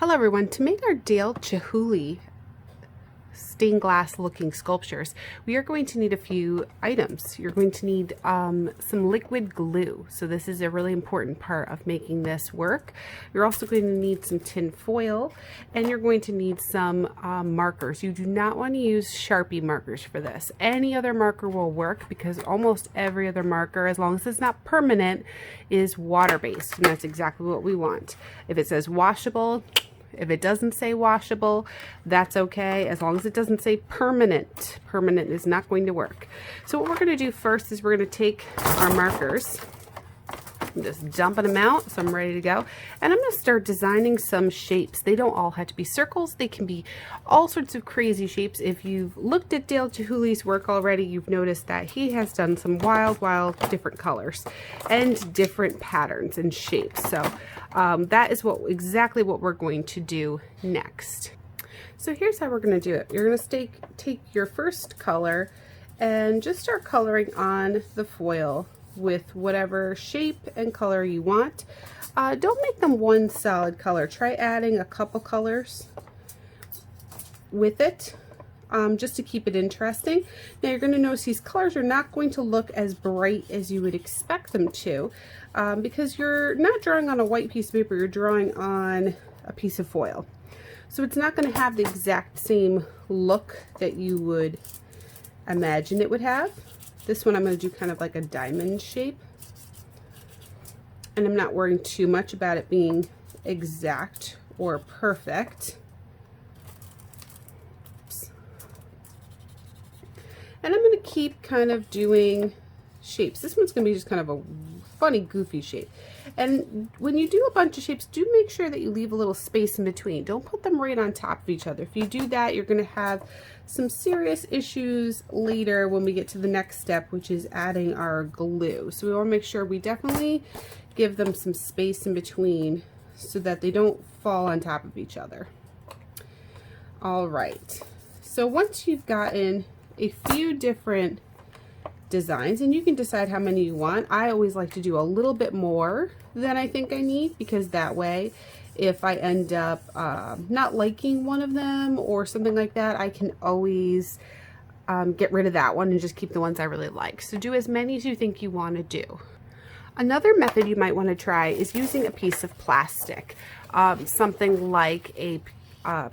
Hello everyone. To make our Dale Chihuly stained glass looking sculptures, we are going to need a few items. You're going to need some liquid glue. So this is a really important part of making this work. You're also going to need some tin foil, and you're going to need some markers. You do not want to use Sharpie markers for this. Any other marker will work because almost every other marker, as long as it's not permanent, is water-based, and that's exactly what we want. If it says washable, if it doesn't say washable, that's okay, as long as it doesn't say permanent. Permanent is not going to work. So what we're going to do first is we're going to take our markers, I'm just dumping them out, so I'm ready to go. And I'm going to start designing some shapes. They don't all have to be circles. They can be all sorts of crazy shapes. If you've looked at Dale Chihuly's work already, you've noticed that he has done some wild different colors and different patterns and shapes. So that is exactly what we're going to do next. So here's how we're going to do it. You're going to take your first color and just start coloring on the foil with whatever shape and color you want. Don't make them one solid color. Try adding a couple colors with it, just to keep it interesting. Now you're going to notice these colors are not going to look as bright as you would expect them to, because you're not drawing on a white piece of paper, you're drawing on a piece of foil. So it's not going to have the exact same look that you would imagine it would have. This one I'm going to do kind of like a diamond shape, and I'm not worrying too much about it being exact or perfect. Oops. And I'm going to keep kind of doing shapes. This one's going to be just kind of a funny, goofy shape. And when you do a bunch of shapes, do make sure that you leave a little space in between. Don't put them right on top of each other. If you do that, you're going to have some serious issues later when we get to the next step, which is adding our glue. So we want to make sure we definitely give them some space in between so that they don't fall on top of each other. All right. So once you've gotten a few different designs, and you can decide how many you want. I always like to do a little bit more than I think I need, because that way if I end up not liking one of them or something like that, I can always get rid of that one and just keep the ones I really like. So do as many as you think you want to do. Another method you might want to try is using a piece of plastic, something like a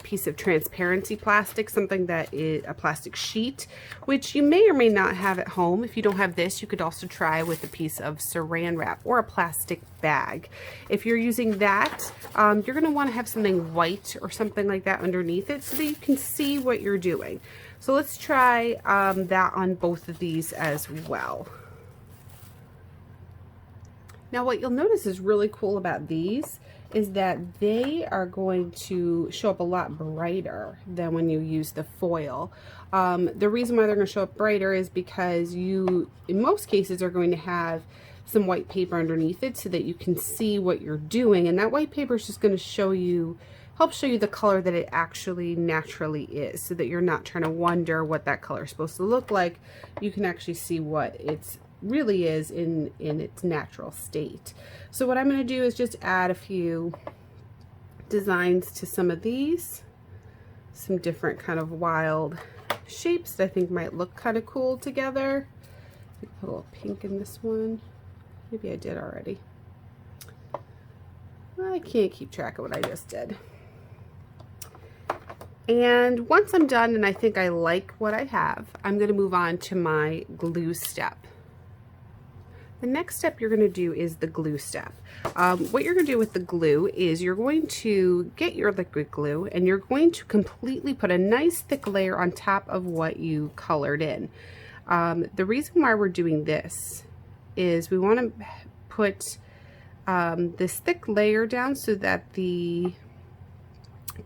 piece of transparency plastic, something that is a plastic sheet, which you may or may not have at home. If you don't have this, you could also try with a piece of saran wrap or a plastic bag. If you're using that, you're going to want to have something white or something like that underneath it so that you can see what you're doing. So let's try that on both of these as well. Now what you'll notice is really cool about these is that they are going to show up a lot brighter than when you use the foil. The reason why they're going to show up brighter is because you, in most cases, are going to have some white paper underneath it so that you can see what you're doing, and that white paper is just going to help show you the color that it actually naturally is, so that you're not trying to wonder what that color is supposed to look like. You can actually see what it's really is in its natural state. So what I'm going to do is just add a few designs to some of these, some different kind of wild shapes that I think might look kind of cool together. Put a little pink in this one. Maybe I did already. I can't keep track of what I just did. And once I'm done and I think I like what I have, I'm going to move on to my glue step. The next step you're going to do is the glue step. What you're going to do with the glue is you're going to get your liquid glue and you're going to completely put a nice thick layer on top of what you colored in. The reason why we're doing this is we want to put this thick layer down so that the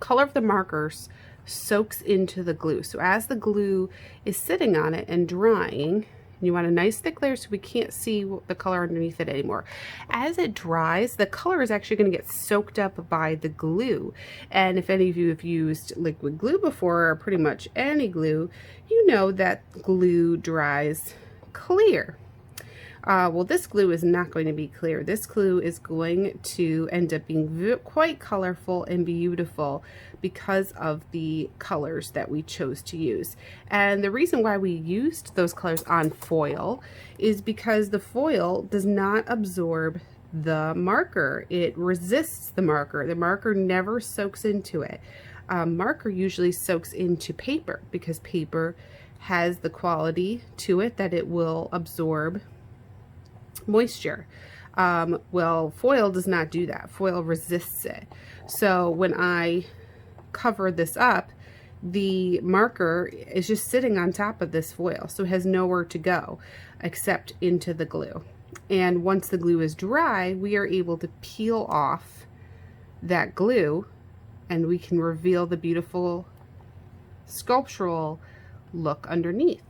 color of the markers soaks into the glue. So as the glue is sitting on it and drying, you want a nice thick layer so we can't see the color underneath it anymore. As it dries, the color is actually going to get soaked up by the glue. And if any of you have used liquid glue before, or pretty much any glue, you know that glue dries clear. Well, this glue is not going to be clear. This glue is going to end up being quite colorful and beautiful because of the colors that we chose to use. And the reason why we used those colors on foil is because the foil does not absorb the marker. It resists the marker. The marker never soaks into it. Marker usually soaks into paper because paper has the quality to it that it will absorb moisture. Well, foil does not do that. Foil resists it. So when I cover this up, the marker is just sitting on top of this foil, so it has nowhere to go except into the glue. And once the glue is dry, we are able to peel off that glue and we can reveal the beautiful sculptural look underneath.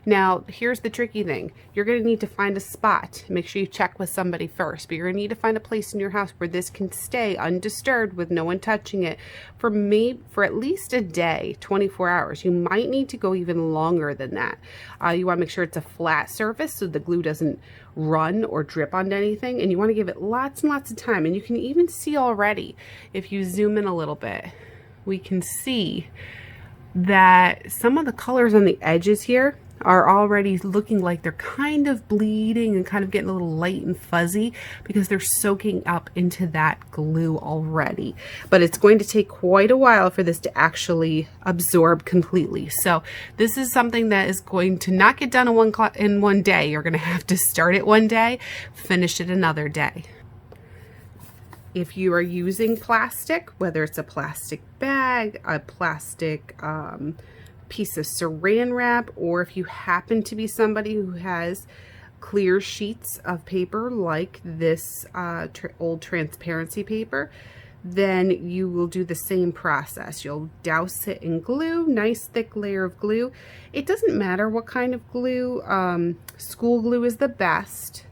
Now, here's the tricky thing. You're going to need to find a spot. Make sure you check with somebody first, but you're going to need to find a place in your house where this can stay undisturbed with no one touching it for at least a day, 24 hours. You might need to go even longer than that. You want to make sure it's a flat surface so the glue doesn't run or drip onto anything, and you want to give it lots and lots of time. And you can even see already, if you zoom in a little bit, we can see that some of the colors on the edges here are already looking like they're kind of bleeding and kind of getting a little light and fuzzy because they're soaking up into that glue already. But it's going to take quite a while for this to actually absorb completely. So this is something that is going to not get done in one day. You're going to have to start it one day, finish it another day. If you are using plastic, whether it's a plastic bag, a plastic piece of saran wrap, or if you happen to be somebody who has clear sheets of paper like this old transparency paper, then you will do the same process. You'll douse it in glue, nice thick layer of glue. It doesn't matter what kind of glue. School glue is the best.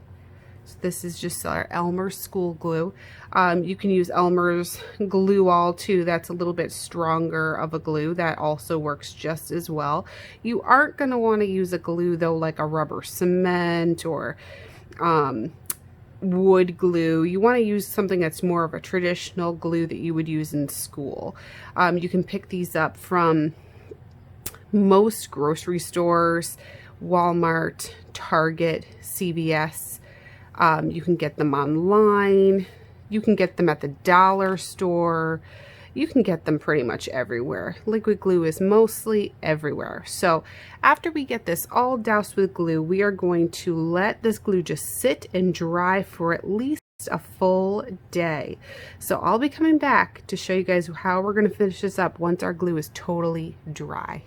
This is just our Elmer's school glue. You can use Elmer's glue all too. That's a little bit stronger of a glue. That also works just as well. You aren't going to want to use a glue though like a rubber cement or wood glue. You want to use something that's more of a traditional glue that you would use in school. You can pick these up from most grocery stores, Walmart, Target, CVS. You can get them online. You can get them at the dollar store. You can get them pretty much everywhere. Liquid glue is mostly everywhere. So after we get this all doused with glue, we are going to let this glue just sit and dry for at least a full day. So I'll be coming back to show you guys how we're going to finish this up once our glue is totally dry.